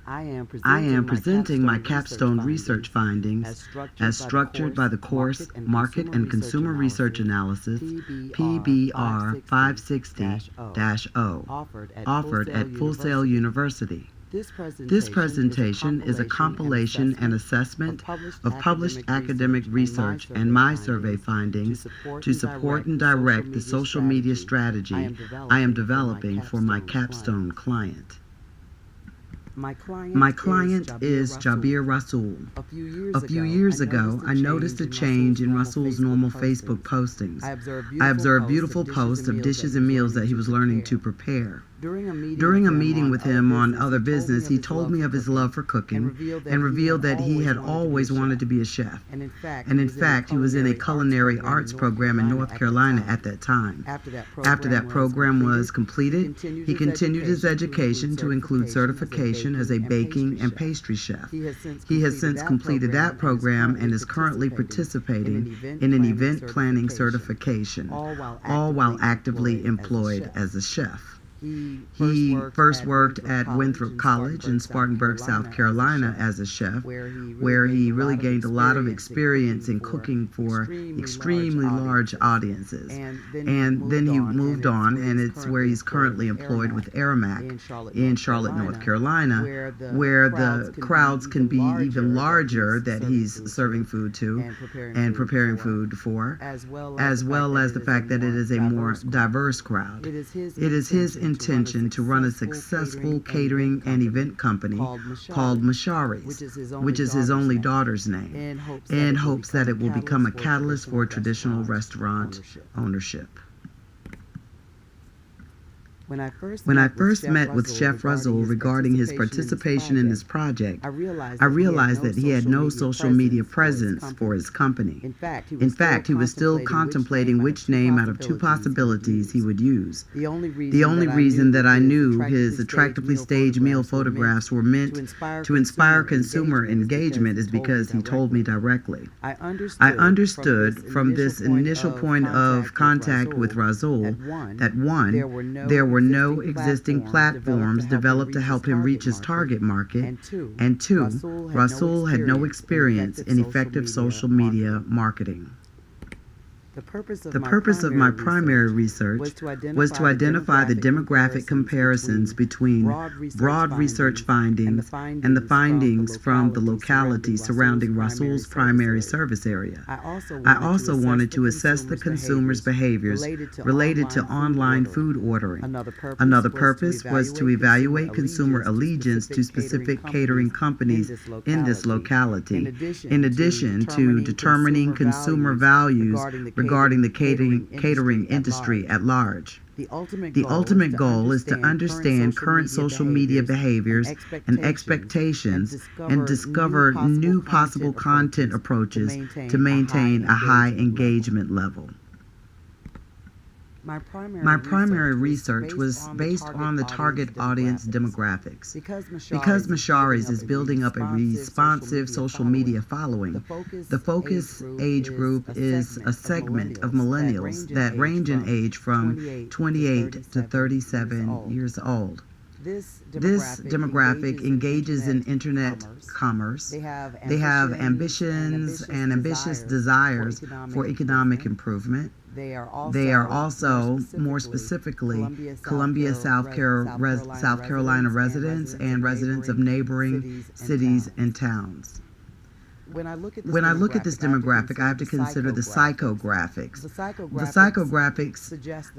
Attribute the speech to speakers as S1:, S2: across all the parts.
S1: I am presenting my capstone research findings as structured by the course Market and Consumer Research Analysis, PBR 560-0, offered at Full Sail University. This presentation is a compilation and assessment of published academic research and my survey findings to support and direct the social media strategy I am developing for my capstone client. My client is Jabir Rasul. A few years ago, I noticed a change in Rasul's normal Facebook postings. I observed beautiful posts of dishes and meals that he was learning to prepare. During a meeting with him on Other Business, he told me of his love for cooking and revealed that he had always wanted to be a chef. And in fact, he was in a culinary arts program in North Carolina at that time. After that program was completed, he continued his education to include certification as a baking and pastry chef. He has since completed that program and is currently participating in an event planning certification, all while actively employed as a chef. He first worked at Winthrop College in Spartanburg, South Carolina as a chef, where he really gained a lot of experience in cooking for extremely large audiences. And then he moved on, and it's where he's currently employed with Aramac in Charlotte, North Carolina, where the crowds can be even larger that he's serving food to and preparing food for, as well as the fact that it is a more diverse crowd. It is his intention to run a successful catering and event company called Mashari's, which is his only daughter's name, in hopes that it will become a catalyst for traditional restaurant ownership. When I first met with Chef Rasul regarding his participation in this project, I realized that he had no social media presence for his company. In fact, he was still contemplating which name out of two possibilities he would use. The only reason that I knew his attractively staged meal photographs were meant to inspire consumer engagement is because he told me directly. I understood from this initial point of contact with Rasul that one, there were no existing platforms developed to help him reach his target market, and two, Rasul had no experience in effective social media marketing. The purpose of my primary research was to identify the demographic comparisons between broad research findings and the findings from the locality surrounding Rasul's primary service area. I also wanted to assess the consumers' behaviors related to online food ordering. Another purpose was to evaluate consumer allegiance to specific catering companies in this locality, in addition to determining consumer values regarding the catering industry at large. The ultimate goal is to understand current social media behaviors and expectations and discover new possible content approaches to maintain a high engagement level. My primary research was based on the target audience demographics. Because Mashari's is building up a responsive social media following, the focus age group is a segment of millennials that range in age from 28 to 37 years old. This demographic engages in internet commerce. They have ambitions and ambitious desires for economic improvement. They are also, more specifically, Columbia, South Carolina residents and residents of neighboring cities and towns. When I look at this demographic, I have to consider the psychographics. The psychographics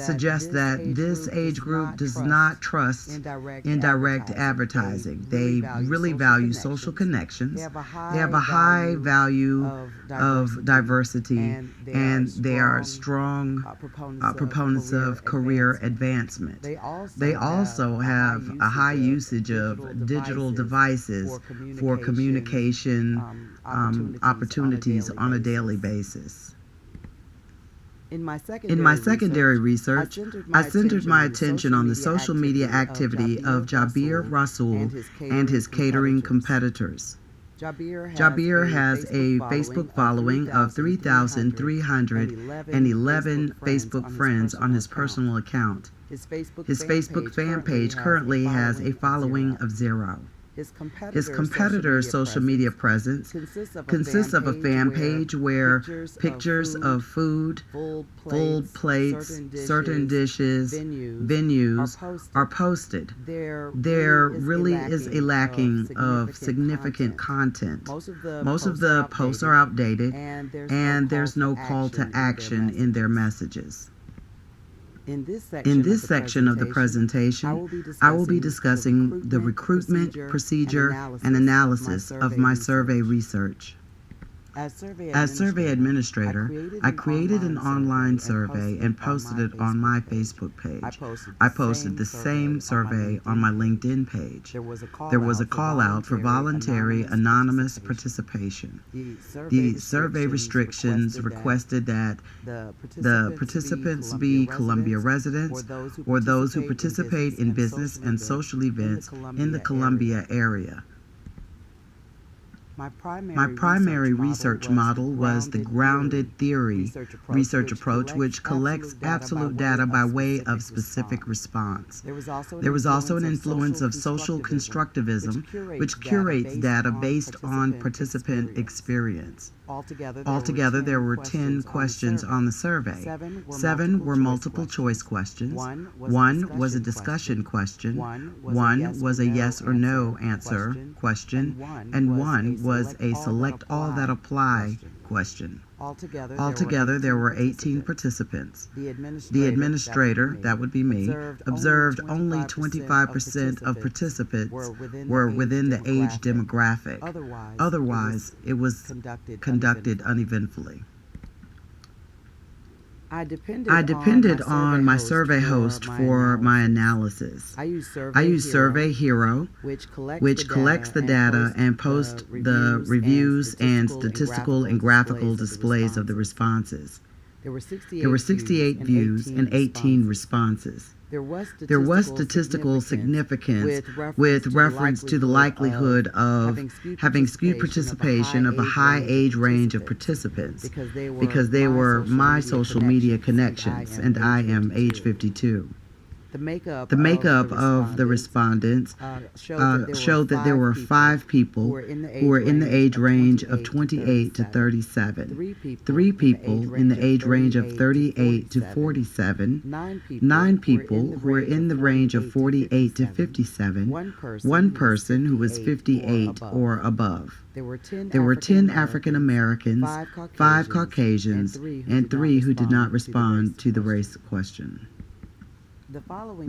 S1: suggest that this age group does not trust indirect advertising. They really value social connections. They have a high value of diversity, and they are strong proponents of career advancement. They also have a high usage of digital devices for communication opportunities on a daily basis. In my secondary research, I centered my attention on the social media activity of Jabir Rasul and his catering competitors. Jabir has a Facebook following of 3,311 Facebook friends on his personal account. His Facebook fan page currently has a following of 0. His competitor's social media presence consists of a fan page where pictures of food, full plates, certain dishes, venues are posted. There really is a lacking of significant content. Most of the posts are outdated, and there's no call to action in their messages. In this section of the presentation, I will be discussing the recruitment, procedure, and analysis of my survey research. As survey administrator, I created an online survey and posted it on my Facebook page. I posted the same survey on my LinkedIn page. There was a call out for voluntary anonymous participation. The survey restrictions requested that the participants be Columbia residents or those who participate in business and social events in the Columbia area. My primary research model was the grounded theory research approach, which collects absolute data by way of specific response. There was also an influence of social constructivism, which curates data based on participant experience. Altogether, there were 10 questions on the survey. 7 were multiple choice questions. 1 was a discussion question. 1 was a yes or no answer question. And 1 was a select all that apply question. Altogether, there were 18 participants. The administrator, that would be me, observed only 25% of participants were within the age demographic. Otherwise, it was conducted uneventfully. I depended on my survey host for my analysis. I use Survey Hero, which collects the data and posts the reviews and statistical and graphical displays of the responses. There were 68 views and 18 responses. There was statistical significance with reference to the likelihood of having skewed participation of a high age range of participants because they were my social media connections, and I am age 52. The makeup of the respondents showed that there were 5 people who were in the age range of 28 to 37, 3 people in the age range of 38 to 47, 9 people who were in the range of 48 to 57, 1 person who was 58 or above. There were 10 African Americans, 5 Caucasians, and 3 who did not respond to the race question. The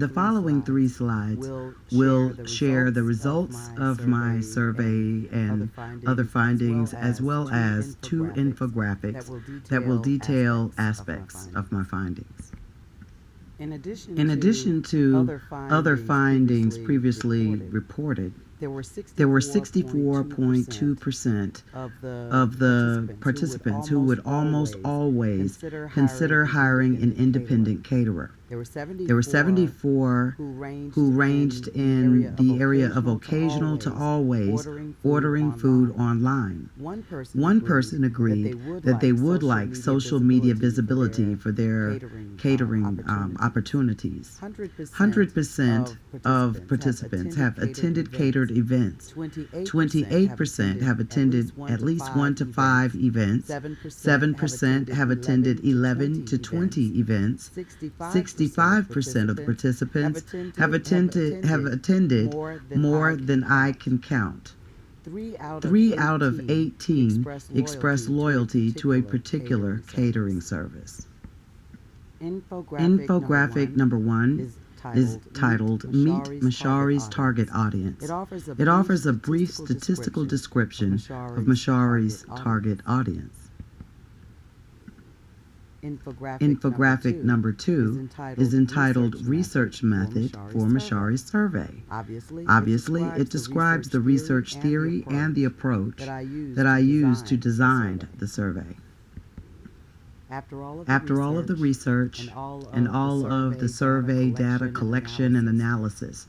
S1: following 3 slides will share the results of my survey and other findings, as well as 2 infographics that will detail aspects of my findings. In addition to other findings previously reported, there were 64.2% of the participants who would almost always consider hiring an independent caterer. There were 74 who ranged in the area of occasional to always ordering food online. One person agreed that they would like social media visibility for their catering opportunities. 100% of participants have attended catered events. 28% have attended at least 1 to 5 events. 7% have attended 11 to 20 events. 65% of the participants have attended more than I can count. 3 out of 18 expressed loyalty to a particular catering service. Infographic number 1 is titled Meet Mashari's Target Audience. It offers a brief statistical description of Mashari's target audience. Infographic number 2 is entitled Research Method for Mashari's Survey. Obviously, it describes the research theory and the approach that I used to design the survey. After all of the research and all of the survey data collection and analysis,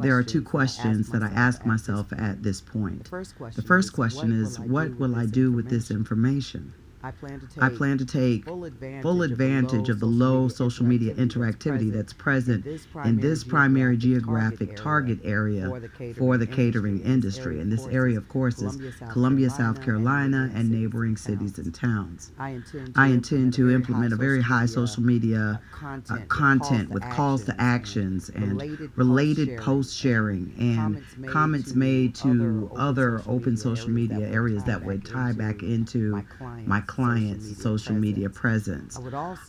S1: there are 2 questions that I ask myself at this point. The first question is, what will I do with this information? I plan to take full advantage of the low social media interactivity that's present in this primary geographic target area for the catering industry. And this area, of course, is Columbia, South Carolina, and neighboring cities and towns. I intend to implement a very high social media content with calls to actions and related post sharing and comments made to other open social media areas that would tie back into my client's social media presence.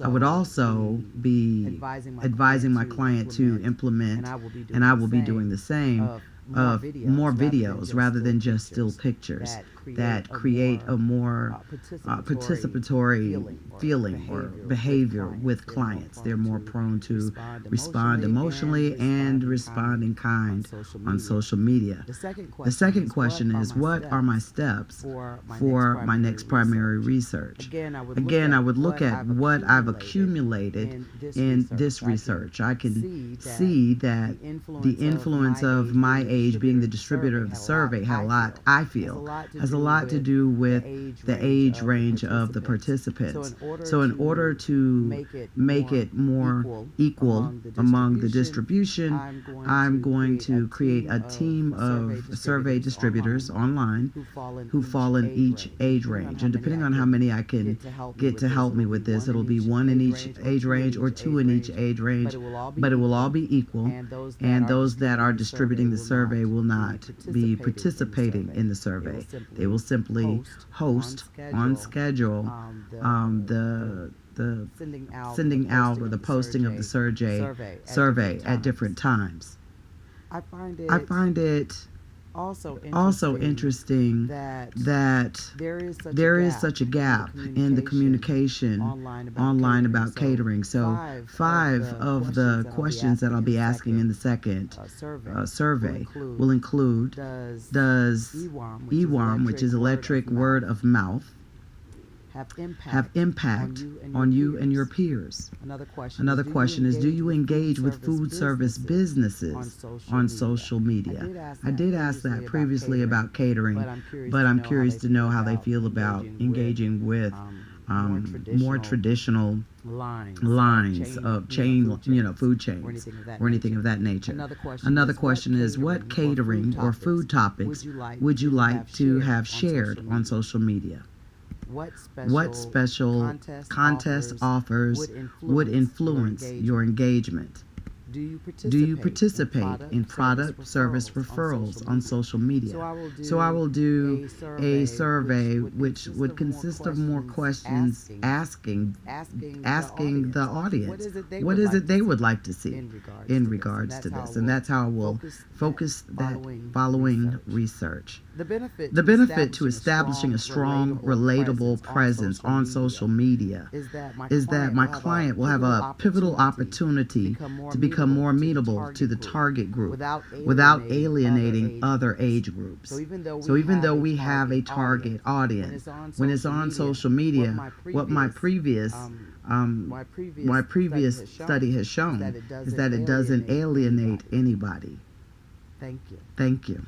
S1: I would also be advising my client to implement, and I will be doing the same, of more videos rather than just still pictures that create a more participatory feeling or behavior with clients. They're more prone to respond emotionally and respond in kind on social media. The second question is, what are my steps for my next primary research? Again, I would look at what I've accumulated in this research. I can see that the influence of my age being the distributor of the survey has a lot to do with the age range of the participants. So in order to make it more equal among the distribution, I'm going to create a team of survey distributors online who fall in each age range. And depending on how many I can get to help me with this, it'll be one in each age range or two in each age range, but it will all be equal, and those that are distributing the survey will not be participating in the survey. They will simply host on schedule the sending out or the posting of the survey at different times. I find it also interesting that there is such a gap in the communication online about catering. So 5 of the questions that I'll be asking in the second survey will include, does EWOM, which is electric word of mouth, have impact on you and your peers? Another question is, do you engage with food service businesses on social media? I did ask that previously about catering, but I'm curious to know how they feel about engaging with more traditional lines of food chains or anything of that nature. Another question is, what catering or food topics would you like to have shared on social media? What special contest offers would influence your engagement? Do you participate in product service referrals on social media? So I will do a survey which would consist of more questions asking the audience what is it they would like to see in regards to this. And that's how I will focus that following research. The benefit to establishing a strong, relatable presence on social media is that my client will have a pivotal opportunity to become more amenable to the target group without alienating other age groups. So even though we have a target audience, when it's on social media, what my previous study has shown is that it doesn't alienate anybody. Thank you.